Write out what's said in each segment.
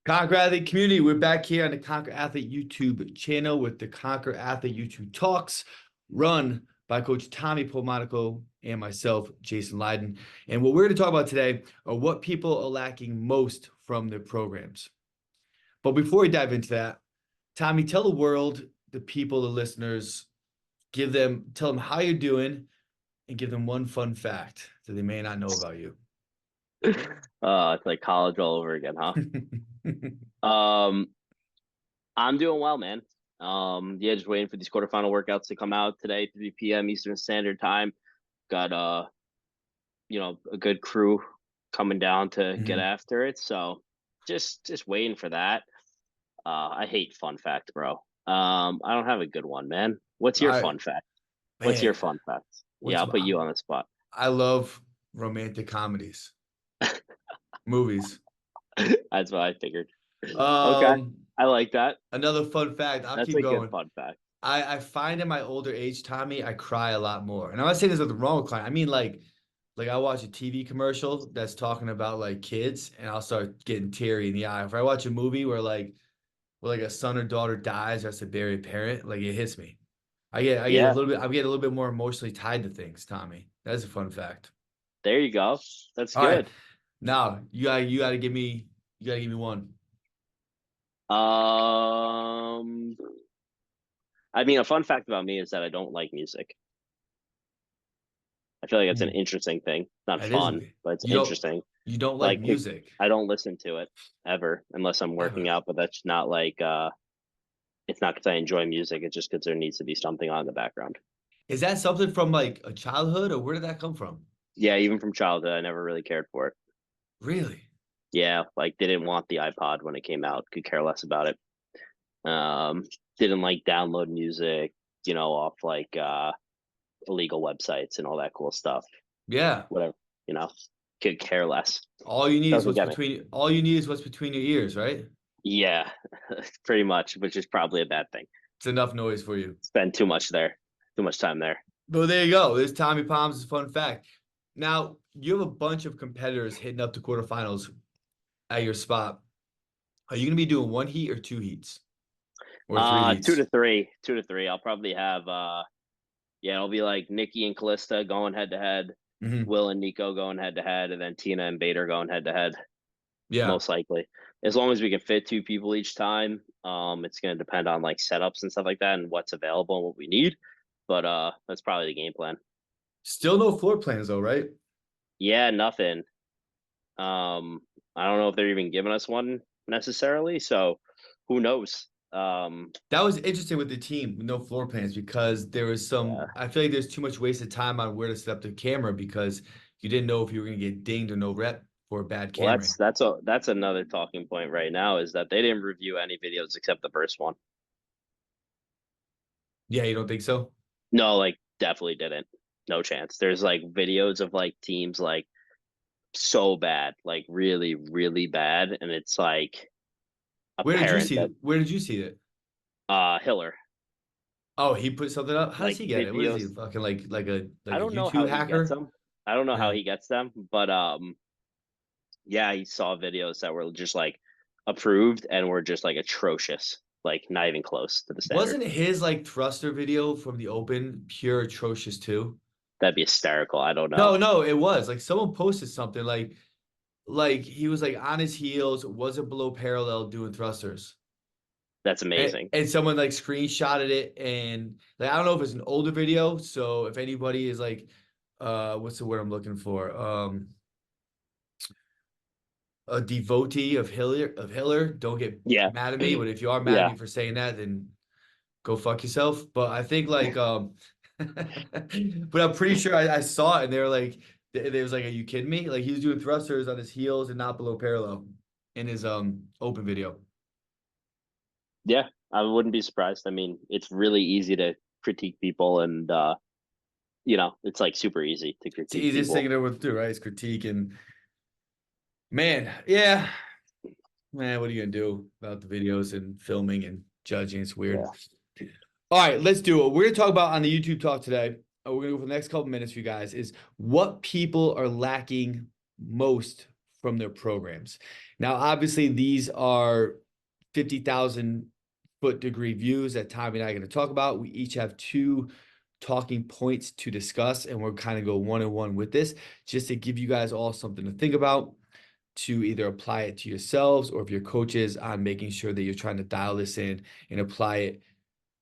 Conquer Athlete community, we're back here on the Conquer Athlete YouTube channel with the Conquer Athlete YouTube Talks, run by Coach Tommy Polmonico and myself, Jason Leiden. And what we're going to talk about today are what people are lacking most from their programs. But before we dive into that, Tommy, tell the world, the people, the listeners, tell them how you're doing and give them one fun fact that they may not know about you. It's like college all over again, huh? I'm doing well, man. Yeah, just waiting for these quarterfinal workouts to come out today, 3 p.m. Eastern Standard Time. Got a good crew coming down to get after it. So just waiting for that. I hate fun fact, bro. I don't have a good one, man. What's your fun fact? What's your fun fact? Yeah, I'll put you on the spot. I love romantic comedies. Movies. That's what I figured. Okay. I like that. Another fun fact. I'll keep going. Good fun fact. I find in my older age, Tommy, I cry a lot more. And I'm not saying there's nothing wrong with crying. I mean, like I watch a TV commercial that's talking about like kids, and I'll start getting teary in the eye. If I watch a movie where a son or daughter dies or has to bury a parent, like it hits me. I get a little bit more emotionally tied to things, Tommy. That's a fun fact. There you go. That's All good. Right. Now you gotta give me one. I mean, a fun fact about me is that I don't like music. I feel like it's an interesting thing. Not fun, but it's interesting. You don't like music? I don't listen to it ever unless I'm working out, but that's not like it's not because I enjoy music. It's just because there needs to be something on in the background. Is that something from like a childhood, or where did that come from? Yeah, even from childhood, I never really cared for it. Really? Yeah, like didn't want the iPod when it came out. Could care less about it. Didn't like download music, off like illegal websites and all that cool stuff. Yeah. Whatever, could care less. All you need is what's between your ears, right? Yeah, pretty much, which is probably a bad thing. It's enough noise for you. Spend too much time there. Well, there you go. There's Tommy Palms' fun fact. Now, you have a bunch of competitors hitting up the quarterfinals at your spot. Are you going to be doing one heat or two heats? Or 3 heats? 2 to 3. 2 to 3. I'll probably have it'll be like Nikki and Callista going head to head, Will and Nico going head to head, and then Tina and Bader going head to head. Yeah. Most likely. As long as we can fit 2 people each time. It's going to depend on like setups and stuff like that and what's available and what we need. But that's probably the game plan. Still no floor plans though, right? Yeah, nothing. I don't know if they're even giving us one necessarily, so who knows? That was interesting with the team, no floor plans, because there was I feel like there's too much wasted time on where to set up the camera because you didn't know if you were going to get dinged or no rep for a bad camera. Well, that's another talking point right now is that they didn't review any videos except the first one. Yeah, you don't think so? No, like definitely didn't. No chance. There's like videos of like teams like so bad, like really, really bad, and it's like where did you see it? Hiller. Oh, he put something up? How does he get it? What is he fucking like a I don't know YouTube how hacker? He gets them. I don't know how he gets them, but yeah, he saw videos that were just like approved and were just like atrocious, like not even close to the standard. Wasn't his like thruster video from the Open pure atrocious too? That'd be hysterical. I don't know. No, it was like someone posted something like he was like on his heels, wasn't below parallel doing thrusters. That's amazing. And someone like screenshotted it, and like I don't know if it's an older video. So if anybody is like, what's the word I'm looking for? A devotee of Hiller, don't get mad at me. But if you are mad at me for saying that, then go fuck yourself. But I think like but I'm pretty sure I saw it, and they were like, there was like, are you kidding me? Like he was doing thrusters on his heels and not below parallel in his Open video. Yeah, I wouldn't be surprised. I mean, it's really easy to critique people, and it's like super easy to critique. It's the easiest thing in the world to do, right? It's critique, and man, yeah, man, what are you gonna do about the videos and filming and judging? It's weird. Yeah. All right, let's do it. We're gonna talk about on the YouTube talk today. We're gonna go for the next couple minutes for you guys. Is what people are lacking most from their programs. Now, obviously, these are 50,000-foot degree views that Tommy and I are going to talk about. We each have 2 talking points to discuss, and we'll kind of go one-on-one with this just to give you guys all something to think about, to either apply it to yourselves, or if you're coaches, on making sure that you're trying to dial this in and apply it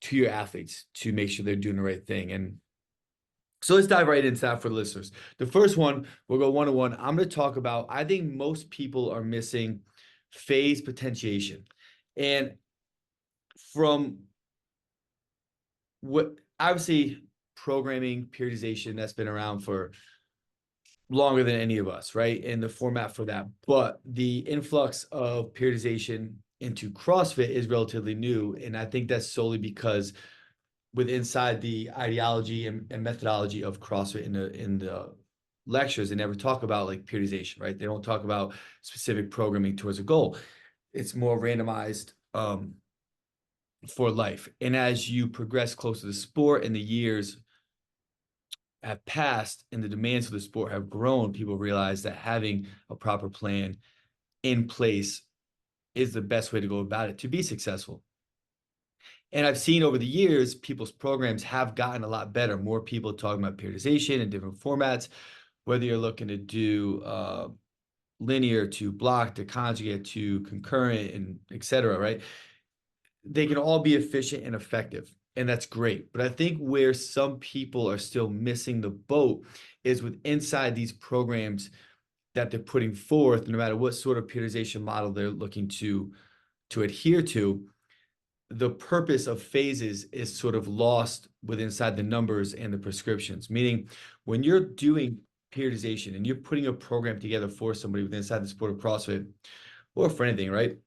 to your athletes to make sure they're doing the right thing. And so let's dive right into that for the listeners. The first one, we'll go one-on-one. I'm going to talk about, I think most people are missing phase potentiation. And from what, obviously, programming, periodization, that's been around for longer than any of us, right? And the format for that. But the influx of periodization into CrossFit is relatively new. And I think that's solely because inside the ideology and methodology of CrossFit in the lectures, they never talk about like periodization, right? They don't talk about specific programming towards a goal. It's more randomized for life. And as you progress closer to the sport and the years have passed and the demands of the sport have grown, people realize that having a proper plan in place is the best way to go about it to be successful. And I've seen over the years, people's programs have gotten a lot better. More people talking about periodization in different formats, whether you're looking to do linear to block to conjugate to concurrent and et cetera, right? They can all be efficient and effective, and that's great. But I think where some people are still missing the boat is with inside these programs that they're putting forth, no matter what sort of periodization model they're looking to adhere to, the purpose of phases is sort of lost with inside the numbers and the prescriptions. Meaning, when you're doing periodization and you're putting a program together for somebody within inside the sport of CrossFit, or for anything, right?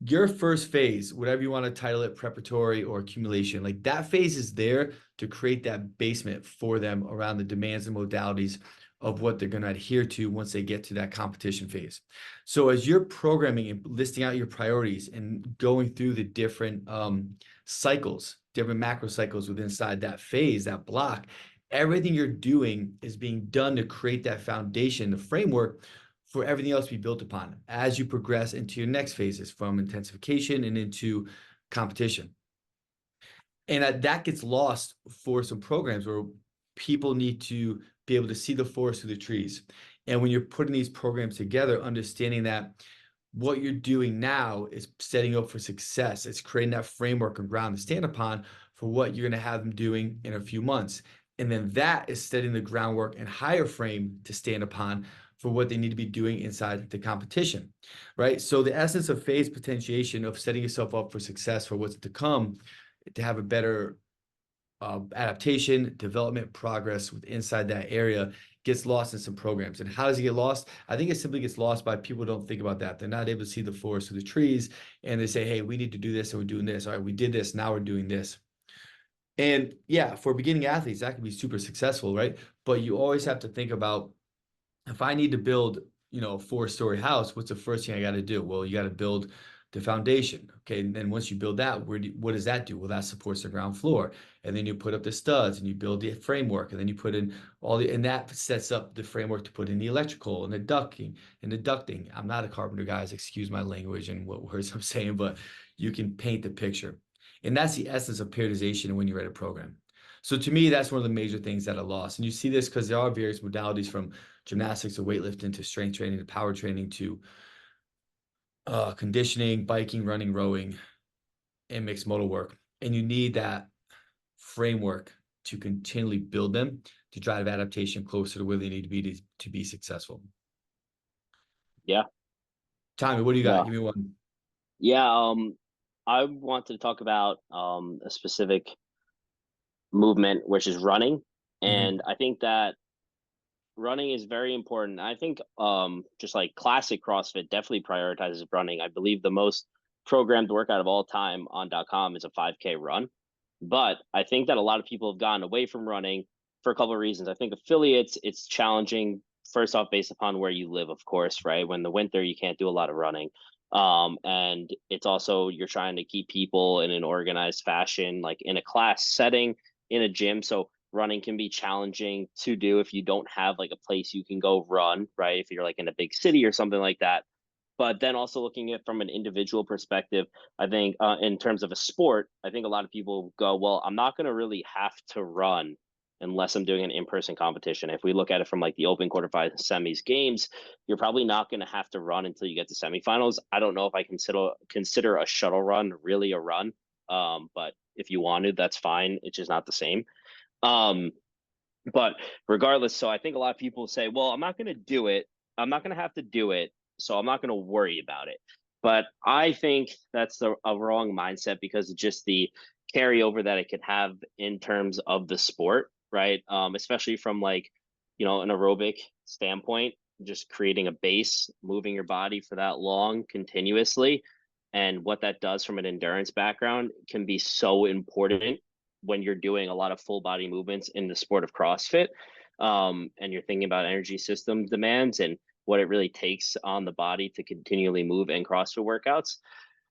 Your first phase, whatever you want to title it, preparatory or accumulation, like that phase is there to create that basement for them around the demands and modalities of what they're going to adhere to once they get to that competition phase. So as you're programming and listing out your priorities and going through the different cycles, different macro cycles within inside that phase, that block, everything you're doing is being done to create that foundation, the framework for everything else to be built upon as you progress into your next phases, from intensification and into competition. And that gets lost for some programs where people need to be able to see the forest through the trees. And when you're putting these programs together, understanding that what you're doing now is setting up for success. It's creating that framework and ground to stand upon for what you're going to have them doing in a few months. And then that is setting the groundwork and higher frame to stand upon for what they need to be doing inside the competition, right? So the essence of phase potentiation, of setting yourself up for success for what's to come, to have a better adaptation, development, progress with inside that area, gets lost in some programs. And how does it get lost? I think it simply gets lost by people who don't think about that. They're not able to see the forest through the trees, and they say, hey, we need to do this, and we're doing this. All right, we did this, now we're doing this. And yeah, for beginning athletes, that can be super successful, right? But you always have to think about, if I need to build, a 4-story house, what's the first thing I got to do? Well, you got to build the foundation. Okay. And then once you build that, what does that do? Well, that supports the ground floor. And then you put up the studs and you build the framework, and then you put in and that sets up the framework to put in the electrical and the ducting and the ducting. I'm not a carpenter, guys. Excuse my language and what words I'm saying, but you can paint the picture. And that's the essence of periodization when you write a program. So to me, that's one of the major things that are lost. And you see this because there are various modalities, from gymnastics to weightlifting to strength training to power training to conditioning, biking, running, rowing, and mixed modal work. And you need that framework to continually build them to drive adaptation closer to where they need to be to be successful. Yeah. Tommy, what do you got? No. Give me one. Yeah. I wanted to talk about a specific movement, which is running. And I think that running is very important. I think just like classic CrossFit definitely prioritizes running. I believe the most programmed workout of all time on .com is a 5K run. But I think that a lot of people have gotten away from running for a couple of reasons. I think affiliates, it's challenging, first off, based upon where you live, of course, right? When the winter, you can't do a lot of running. And it's also, you're trying to keep people in an organized fashion, like in a class setting, in a gym. So running can be challenging to do if you don't have like a place you can go run, right? If you're like in a big city or something like that. But then also looking at from an individual perspective, I think in terms of a sport, I think a lot of people go, well, I'm not going to really have to run unless I'm doing an in-person competition. If we look at it from like the open, quarterfinals, semis, games, you're probably not going to have to run until you get to semifinals. I don't know if I consider a shuttle run really a run, but if you wanted, that's fine. It's just not the same. Um, but regardless, so I think a lot of people say, well, I'm not going to do it. I'm not going to have to do it. So I'm not going to worry about it. But I think that's a wrong mindset because of just the carryover that it could have in terms of the sport, right? Especially from like, an aerobic standpoint, just creating a base, moving your body for that long continuously. And what that does from an endurance background can be so important when you're doing a lot of full body movements in the sport of CrossFit, and you're thinking about energy system demands and what it really takes on the body to continually move in CrossFit workouts.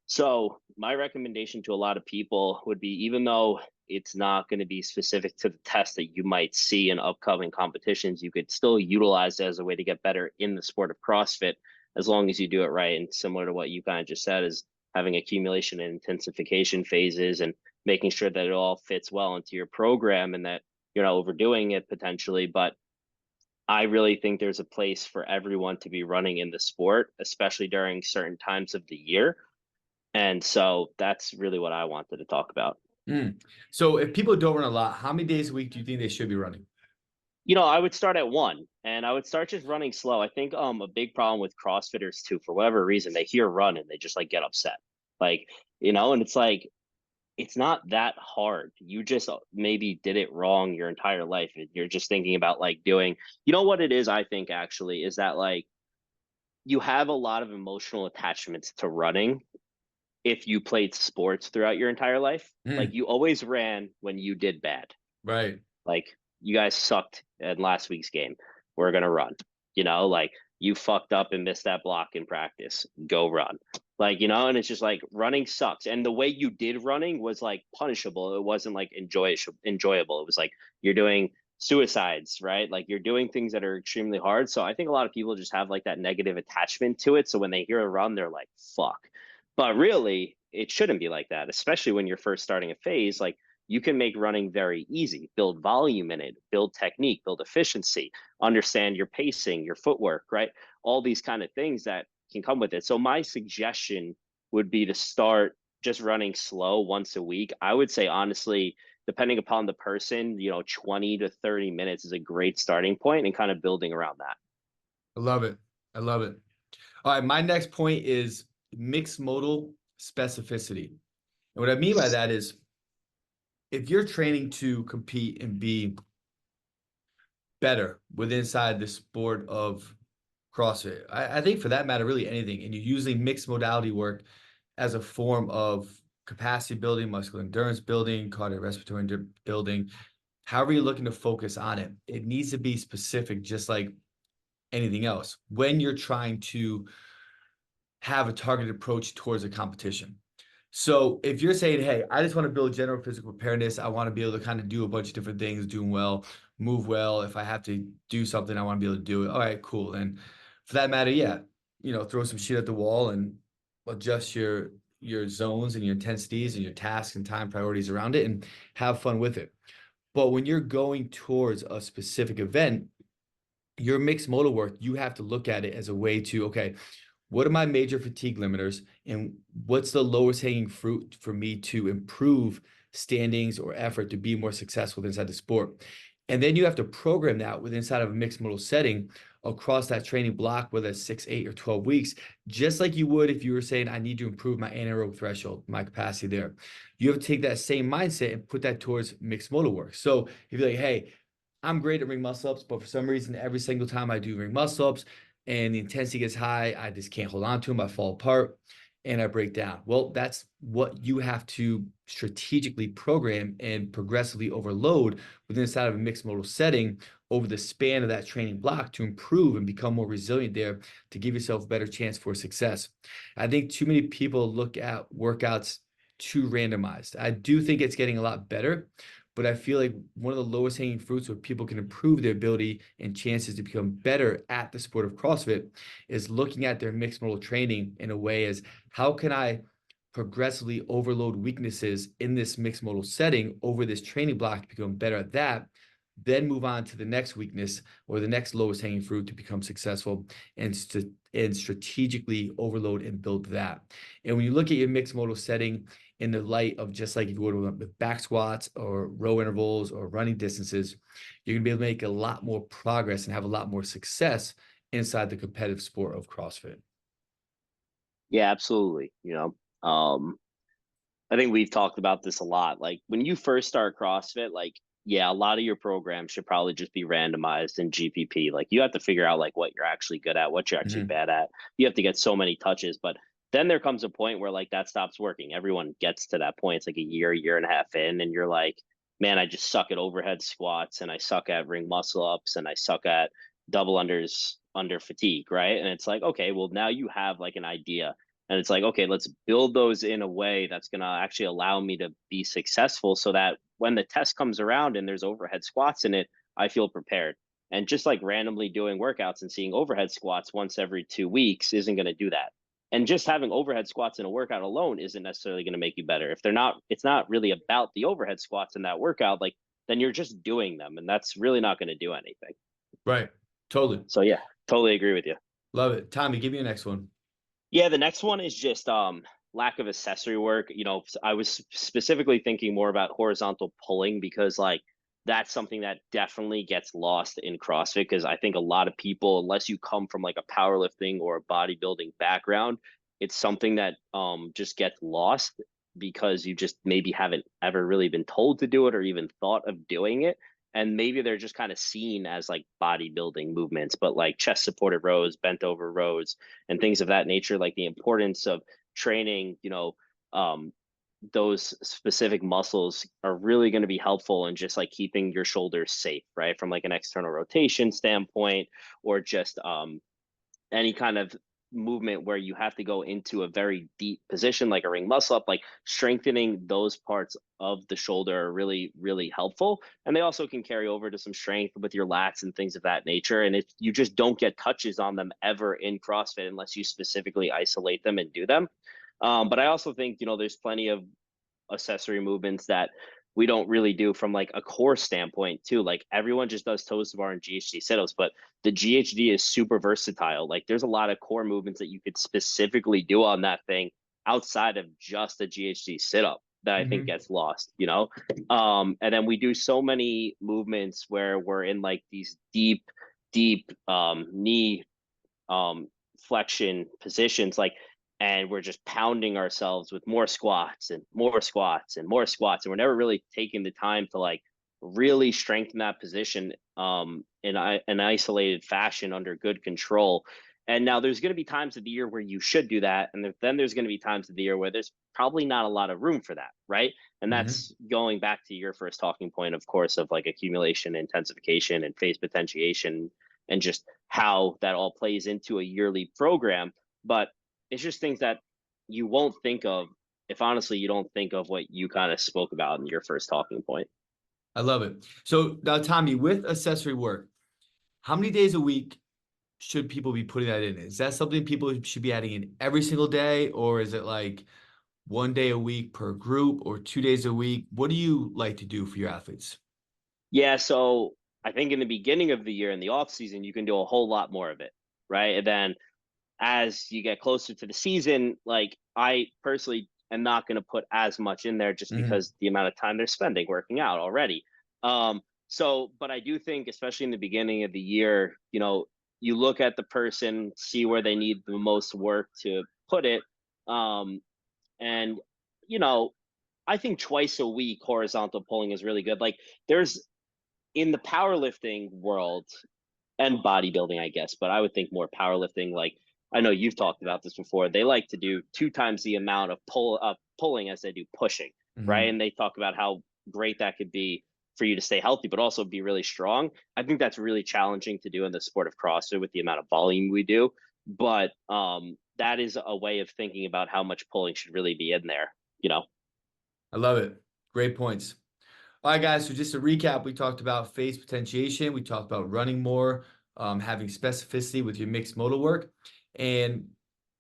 So my recommendation to a lot of people would be, even though it's not going to be specific to the test that you might see in upcoming competitions, you could still utilize it as a way to get better in the sport of CrossFit, as long as you do it right. And similar to what you kind of just said, is having accumulation and intensification phases and making sure that it all fits well into your program and that you're not overdoing it potentially. But I really think there's a place for everyone to be running in the sport, especially during certain times of the year. And so that's really what I wanted to talk about. So if people don't run a lot, how many days a week do you think they should be running? I would start at 1 and I would start just running slow. I think a big problem with CrossFitters too, for whatever reason, they hear run and they just like get upset. Like, and it's like it's not that hard. You just maybe did it wrong your entire life. You're just thinking about like doing, what it is, I think actually, is that like you have a lot of emotional attachments to running if you played sports throughout your entire life. Like Mm, you always ran when you did bad. right. Like you guys sucked in last week's game. We're gonna run. Like you fucked up and missed that block in practice. Go run. Like, and it's just like running sucks. And the way you did running was like punishable. It wasn't like enjoyable. It was like you're doing suicides, right? Like you're doing things that are extremely hard. So I think a lot of people just have like that negative attachment to it. So when they hear a run, they're like, fuck. But really, it shouldn't be like that, especially when you're first starting a phase. Like you can make running very easy, build volume in it, build technique, build efficiency, understand your pacing, your footwork, right? All these kind of things that can come with it. So my suggestion would be to start just running slow once a week. I would say, honestly, depending upon the person, 20 to 30 minutes is a great starting point and kind of building around that. I love it. I love it. All right. My next point is mixed modal specificity. And what I mean by that is if you're training to compete and be better within inside the sport of CrossFit, I think for that matter, really anything, and you're using mixed modality work as a form of capacity building, muscular endurance building, cardiorespiratory building, however you're looking to focus on it, it needs to be specific, just like anything else, when you're trying to have a targeted approach towards a competition. So if you're saying, hey, I just want to build general physical preparedness, I want to be able to kind of do a bunch of different things, doing well, move well. If I have to do something, I want to be able to do it. All right, cool. And for that matter, yeah, throw some shit at the wall and adjust your zones and your intensities and your tasks and time priorities around it and have fun with it. But when you're going towards a specific event, your mixed modal work, you have to look at it as a way to, okay, what are my major fatigue limiters and what's the lowest hanging fruit for me to improve standings or effort to be more successful inside the sport? And then you have to program that within inside of a mixed modal setting across that training block, whether it's 6, 8, or 12 weeks, just like you would if you were saying, I need to improve my anaerobic threshold, my capacity there. You have to take that same mindset and put that towards mixed modal work. So if you're like, hey, I'm great at ring muscle ups, but for some reason, every single time I do ring muscle ups and the intensity gets high, I just can't hold on to them. I fall apart and I break down. Well, that's what you have to strategically program and progressively overload within inside of a mixed modal setting over the span of that training block to improve and become more resilient there to give yourself a better chance for success. I think too many people look at workouts too randomized. I do think it's getting a lot better, But I feel like one of the lowest hanging fruits where people can improve their ability and chances to become better at the sport of CrossFit is looking at their mixed modal training in a way as, how can I progressively overload weaknesses in this mixed modal setting over this training block to become better at that, then move on to the next weakness or the next lowest hanging fruit to become successful, and strategically overload and build that. And when you look at your mixed modal setting in the light of just like if you go to with back squats or row intervals or running distances, you're gonna be able to make a lot more progress and have a lot more success inside the competitive sport of CrossFit. Yeah, absolutely. I think we've talked about this a lot. Like when you first start CrossFit, like, yeah, a lot of your programs should probably just be randomized in GPP. Like you have to figure out like what you're actually good at, what you're actually Mhm. bad at. You have to get so many touches, but then there comes a point where like that stops working. Everyone gets to that point. It's like a year and a half in, and you're like, man, I just suck at overhead squats and I suck at ring muscle ups and I suck at double unders under fatigue, right? And it's like, okay, well now you have like an idea, and it's like, okay, let's build those in a way that's going to actually allow me to be successful so that when the test comes around and there's overhead squats in it, I feel prepared. And just like randomly doing workouts and seeing overhead squats once every 2 weeks isn't going to do that. And just having overhead squats in a workout alone isn't necessarily going to make you better. If they're not, it's not really about the overhead squats in that workout, like then you're just doing them. And that's really not going to do anything. Right. Totally. So yeah, totally agree with you. Love it. Tommy, give me the next one. Yeah, the next one is just lack of accessory work. I was specifically thinking more about horizontal pulling because like that's something that definitely gets lost in CrossFit because I think a lot of people, unless you come from like a powerlifting or a bodybuilding background, it's something that just gets lost because you just maybe haven't ever really been told to do it or even thought of doing it. And maybe they're just kind of seen as like bodybuilding movements, but like chest supported rows, bent over rows, and things of that nature, like the importance of training, those specific muscles are really going to be helpful in just like keeping your shoulders safe, right? From like an external rotation standpoint, or just any kind of movement where you have to go into a very deep position, like a ring muscle up, like strengthening those parts of the shoulder are really, really helpful. And they also can carry over to some strength with your lats and things of that nature. And if you just don't get touches on them ever in CrossFit unless you specifically isolate them and do them. But I also think, there's plenty of accessory movements that we don't really do from like a core standpoint too. Like everyone just does toes to bar and GHD sit-ups, but the GHD is super versatile. Like there's a lot of core movements that you could specifically do on that thing outside of just a GHD sit-up that I think Mhm. gets lost, and then we do so many movements where we're in like these deep knee flexion positions, like, and we're just pounding ourselves with more squats and more squats and more squats, and we're never really taking the time to like really strengthen that position in an isolated fashion under good control. And now there's going to be times of the year where you should do that, and then there's going to be times of the year where there's probably not a lot of room for that, right? And Mhm. that's going back to your first talking point, of course, of like accumulation, intensification, and phase potentiation, and just how that all plays into a yearly program. But it's just things that you won't think of if honestly you don't think of what you kind of spoke about in your first talking point. I love it. So now, Tommy, with accessory work, how many days a week should people be putting that in? Is that something people should be adding in every single day, or is it like 1 day a week per group or 2 days a week? What do you like to do for your athletes? Yeah, so I think in the beginning of the year in the off season you can do a whole lot more of it, right? And then as you get closer to the season, like I personally am not going to put as much in there just Mhm. because the amount of time they're spending working out already. But I do think, especially in the beginning of the year, you look at the person, see where they need the most work to put it. Um, and, you know, I think twice a week horizontal pulling is really good. Like there's in the powerlifting world, and bodybuilding, I guess, but I would think more powerlifting. Like I know you've talked about this before. They like to do 2 times the amount of pulling as they do pushing, right? Mhm. And they talk about how great that could be for you to stay healthy, but also be really strong. I think that's really challenging to do in the sport of CrossFit with the amount of volume we do. But that is a way of thinking about how much pulling should really be in there, you know? I love it. Great points. All right, guys. So just to recap, we talked about phase potentiation. We talked about running more, having specificity with your mixed modal work, and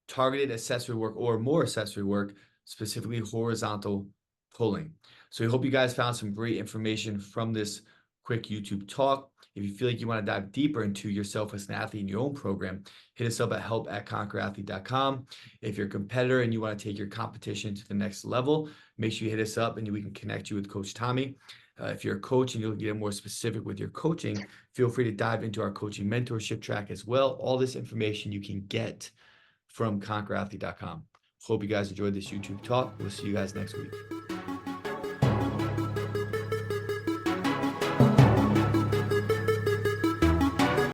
targeted accessory work or more accessory work, specifically horizontal pulling. So we hope you guys found some great information from this quick YouTube talk. If you feel like you want to dive deeper into yourself as an athlete in your own program, hit us up at help@conquerathlete.com. If you're a competitor and you want to take your competition to the next level, make sure you hit us up and we can connect you with Coach Tommy. If you're a coach and you'll get more specific with your coaching, feel free to dive into our coaching mentorship track as well. All this information you can get from conquerathlete.com. Hope you guys enjoyed this YouTube talk. We'll see you guys next week.